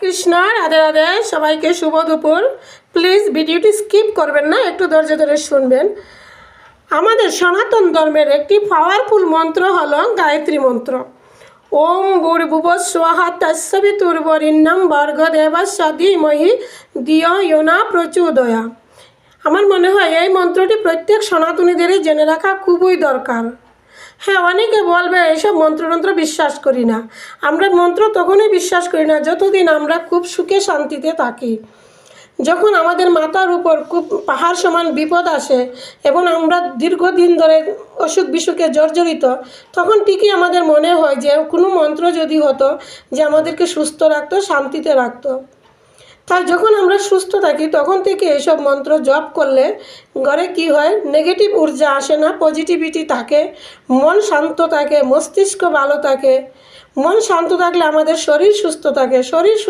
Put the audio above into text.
কৃষ্ণ, রাধে রাধে। সবাইকে শুভ দুপুর। প্লিজ ভিডিওটি স্কিপ করবেন না, একটু ধৈর্য ধরে শুনবেন। আমাদের সনাতন ধর্মের একটি পাওয়ারফুল মন্ত্র হলো গায়ত্রী মন্ত্র। ওম ভূর্ভুবঃ স্বাহা তস্সবিতুর্বরেণ্যং ভর্গদেবস্য ধীমহি ধিয়ো ইয়ো নঃ প্রচোদয়াৎ। আমার মনে হয় এই মন্ত্রটি প্রত্যেক সনাতনীদেরই জেনে রাখা খুবই দরকার। হ্যাঁ, অনেকে বলবে এইসব মন্ত্রতন্ত্র বিশ্বাস করি না। আমরা মন্ত্র তখনই বিশ্বাস করি না যতদিন আমরা খুব সুখে শান্তিতে থাকি। যখন আমাদের মাথার উপর খুব পাহাড় সমান বিপদ আসে এবং আমরা দীর্ঘদিন ধরে অসুখ বিসুখে জর্জরিত, তখন ঠিকই আমাদের মনে হয় যে কোনো মন্ত্র যদি হতো যে আমাদেরকে সুস্থ রাখতো, শান্তিতে রাখতো। তাই যখন আমরা সুস্থ থাকি তখন থেকে এইসব মন্ত্র জপ করলে ঘরে কি হয়, নেগেটিভ ঊর্জা আসে না, পজিটিভিটি থাকে, মন শান্ত থাকে, মস্তিষ্ক ভালো থাকে। মন শান্ত থাকলে আমাদের শরীর সুস্থ থাকে। শরীর সুস্থ